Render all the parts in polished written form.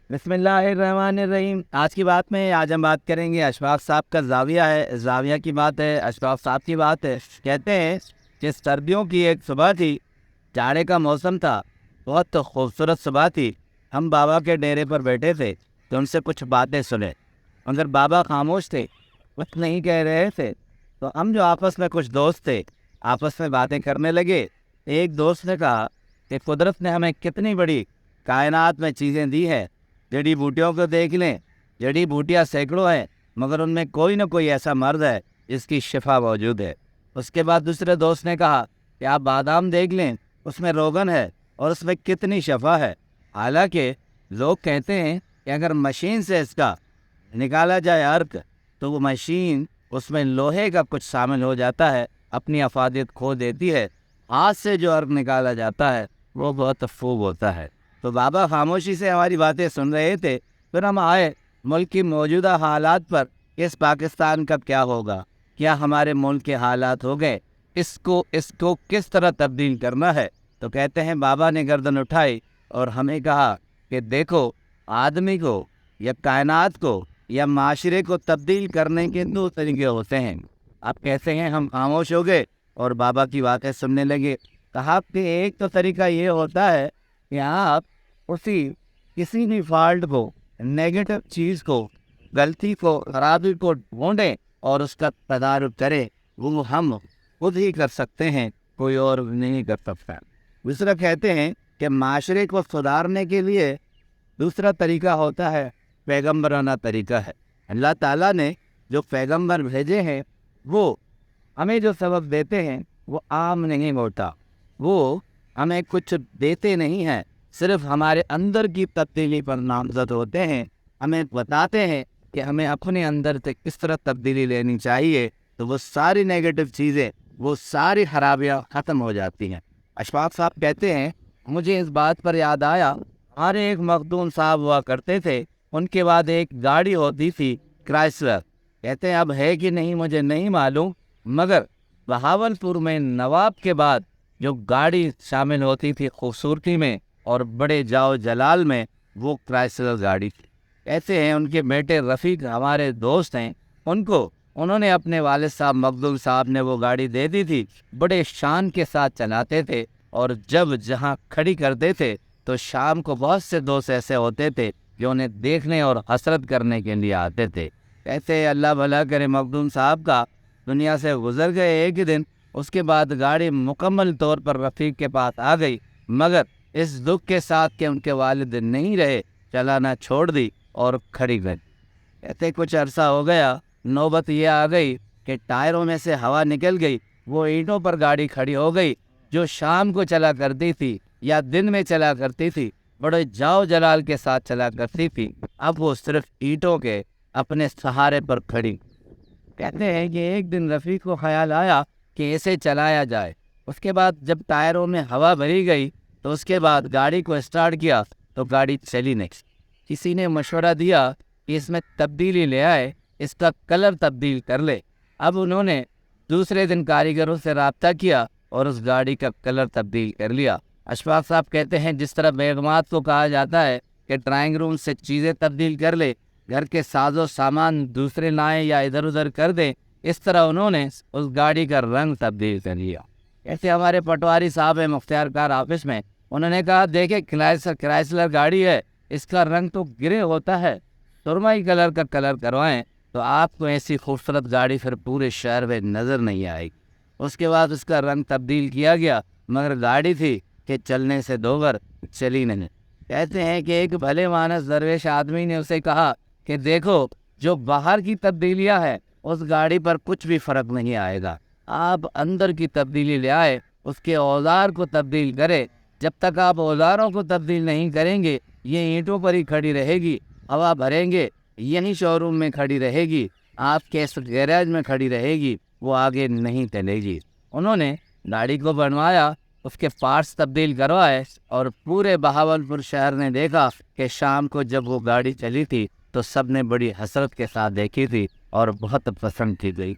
بسم اللہ الرحمن الرحیم۔ آج کی بات میں ہم بات کریں گے اشفاق صاحب کا زاویہ ہے، زاویہ کی بات ہے، اشفاق صاحب کی بات ہے۔ کہتے ہیں کہ سردیوں کی ایک صبح تھی، جاڑے کا موسم تھا، بہت خوبصورت صبح تھی۔ ہم بابا کے ڈیرے پر بیٹھے تھے تو ان سے کچھ باتیں سنے، مگر بابا خاموش تھے، کچھ نہیں کہہ رہے تھے۔ تو ہم جو آپس میں کچھ دوست تھے آپس میں باتیں کرنے لگے۔ ایک دوست نے کہا کہ قدرت نے ہمیں کتنی بڑی کائنات میں چیزیں دی ہے، جڑی بوٹیوں کو دیکھ لیں، جڑی بوٹیاں سینکڑوں ہیں، مگر ان میں کوئی نہ کوئی ایسا مرض ہے جس کی شفا موجود ہے۔ اس کے بعد دوسرے دوست نے کہا کہ آپ بادام دیکھ لیں، اس میں روغن ہے اور اس میں کتنی شفا ہے۔ حالانکہ لوگ کہتے ہیں کہ اگر مشین سے اس کا نکالا جائے عرق تو وہ مشین اس میں لوہے کا کچھ شامل ہو جاتا ہے، اپنی افادیت کھو دیتی ہے۔ ہاتھ سے جو عرق نکالا جاتا ہے وہ بہت خوب ہوتا ہے۔ تو بابا خاموشی سے ہماری باتیں سن رہے تھے۔ پھر ہم آئے ملک کی موجودہ حالات پر، اس پاکستان کا کیا ہوگا، کیا ہمارے ملک کے حالات ہو گئے، اس کو کس طرح تبدیل کرنا ہے۔ تو کہتے ہیں بابا نے گردن اٹھائی اور ہمیں کہا کہ دیکھو، آدمی کو یا کائنات کو یا معاشرے کو تبدیل کرنے کے دو طریقے ہوتے ہیں۔ آپ کہتے ہیں ہم خاموش ہو گئے اور بابا کی باتیں سننے لگے۔ کہا کہ ایک تو طریقہ یہ ہوتا ہے کہ آپ کسی بھی فالٹ کو، نیگیٹو چیز کو، غلطی کو، خرابی کو ڈھونڈیں اور اس کا تدارک کریں۔ وہ ہم خود ہی کر سکتے ہیں، کوئی اور نہیں کر سکتا۔ دوسرا کہتے ہیں کہ معاشرے کو سدھارنے کے لیے دوسرا طریقہ ہوتا ہے پیغمبرانہ طریقہ ہے۔ اللہ تعالیٰ نے جو پیغمبر بھیجے ہیں وہ ہمیں جو سبق دیتے ہیں وہ عام نہیں ہوتا، وہ ہمیں کچھ دیتے نہیں ہیں، صرف ہمارے اندر کی تبدیلی پر نامزد ہوتے ہیں، ہمیں بتاتے ہیں کہ ہمیں اپنے اندر سے کس طرح تبدیلی لینی چاہیے، تو وہ ساری نیگیٹو چیزیں، وہ ساری خرابیاں ختم ہو جاتی ہیں۔ اشفاق صاحب کہتے ہیں مجھے اس بات پر یاد آیا، ہمارے ایک مخدوم صاحب ہوا کرتے تھے، ان کے بعد ایک گاڑی ہوتی تھی کرائسلر۔ کہتے ہیں اب ہے کہ نہیں مجھے نہیں معلوم، مگر بہاولپور میں نواب کے بعد جو گاڑی شامل ہوتی تھی خوبصورتی میں اور بڑے جاؤ جلال میں، وہ کرائسلر گاڑی تھی۔ کہتے ہیں ان کے بیٹے رفیق ہمارے دوست ہیں، انہوں نے اپنے والد صاحب مخدوم صاحب نے وہ گاڑی دے دی تھی، بڑے شان کے ساتھ چلاتے تھے، اور جب جہاں کھڑی کرتے تھے تو شام کو بہت سے دوست ایسے ہوتے تھے جو انہیں دیکھنے اور حسرت کرنے کے لیے آتے تھے۔ کہتے ہیں اللہ بھلا کرے مخدوم صاحب کا دنیا سے گزر گئے ایک ہی دن، اس کے بعد گاڑی مکمل طور پر رفیق کے پاس آ گئی، مگر اس دکھ کے ساتھ کہ ان کے والد نہیں رہے، چلانا چھوڑ دی اور کھڑی گئی۔ کہتے کچھ عرصہ ہو گیا، نوبت یہ آ گئی کہ ٹائروں میں سے ہوا نکل گئی، وہ اینٹوں پر گاڑی کھڑی ہو گئی۔ جو شام کو چلا کرتی تھی یا دن میں چلا کرتی تھی، بڑے جاؤ جلال کے ساتھ چلا کرتی تھی، اب وہ صرف اینٹوں کے اپنے سہارے پر کھڑی۔ کہتے ہیں کہ ایک دن رفیق کو خیال آیا کہ اسے چلایا جائے۔ اس کے بعد جب ٹائروں میں ہوا بھری گئی تو اس کے بعد گاڑی کو اسٹارٹ کیا تو گاڑی چلی نہیں۔ کسی نے مشورہ دیا کہ اس میں تبدیلی لے آئے، اس کا کلر تبدیل کر لے۔ اب انہوں نے دوسرے دن کاریگروں سے رابطہ کیا اور اس گاڑی کا کلر تبدیل کر لیا۔ اشفاق صاحب کہتے ہیں جس طرح بیگمات کو کہا جاتا ہے کہ ڈرائنگ روم سے چیزیں تبدیل کر لے، گھر کے ساز و سامان دوسرے لائیں یا ادھر ادھر کر دیں، اس طرح انہوں نے اس گاڑی کا رنگ تبدیل کر لیا۔ ایسے ہمارے پٹواری صاحب ہیں مختار کار آفس میں، انہوں نے کہا دیکھیں کرائسلر گاڑی ہے، اس کا رنگ تو گرے ہوتا ہے، سرمائی کلر کا کلر کروائیں تو آپ کو ایسی خوبصورت گاڑی پھر پورے شہر میں نظر نہیں آئے گی۔ اس کے بعد اس کا رنگ تبدیل کیا گیا، مگر گاڑی تھی کہ چلنے سے دوگر چلی نہیں۔ کہتے ہیں کہ ایک بھلے مانس درویش آدمی نے اسے کہا کہ دیکھو، جو باہر کی تبدیلیاں ہے اس گاڑی پر کچھ بھی فرق نہیں آئے گا، آپ اندر کی تبدیلی لے آئے، اس کے اوزار کو تبدیل کرے۔ جب تک آپ اوزاروں کو تبدیل نہیں کریں گے یہ اینٹوں پر ہی کھڑی رہے گی، ہوا بھریں گے یہیں شو روم میں کھڑی رہے گی، آپ کے گیراج میں کھڑی رہے گی، وہ آگے نہیں چلے گی۔ انہوں نے گاڑی کو بنوایا، اس کے پارٹس تبدیل کروائے، اور پورے بہاولپور شہر نے دیکھا کہ شام کو جب وہ گاڑی چلی تھی تو سب نے بڑی حسرت کے ساتھ دیکھی تھی اور بہت پسند کی گئی۔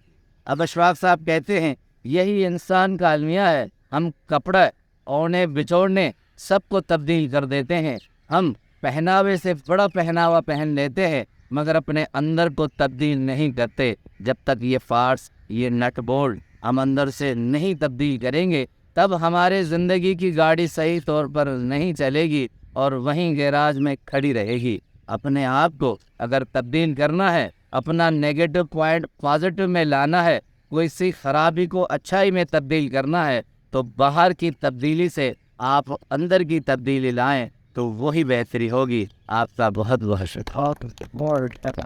اب اشفاق صاحب کہتے ہیں یہی انسان کا المیہ ہے، ہم کپڑے اوڑھنے بچوڑنے سب کو تبدیل کر دیتے ہیں، ہم پہناوے سے بڑا پہناوا پہن لیتے ہیں مگر اپنے اندر کو تبدیل نہیں کرتے. جب تک یہ پارٹس، یہ نٹ بولٹ ہم اندر سے نہیں تبدیل کریں گے تب ہمارے زندگی کی گاڑی صحیح طور پر نہیں چلے گی اور وہیں گیراج میں کھڑی رہے گی. اپنے آپ کو اگر تبدیل کرنا ہے، اپنا نیگیٹو پوائنٹ پازیٹو میں لانا ہے، کوئی سی خرابی کو اچھائی میں تبدیل کرنا ہے تو باہر کی تبدیلی سے آپ اندر کی تبدیلی لائیں تو وہی بہتری ہوگی. آپ کا بہت بہت شکریہ.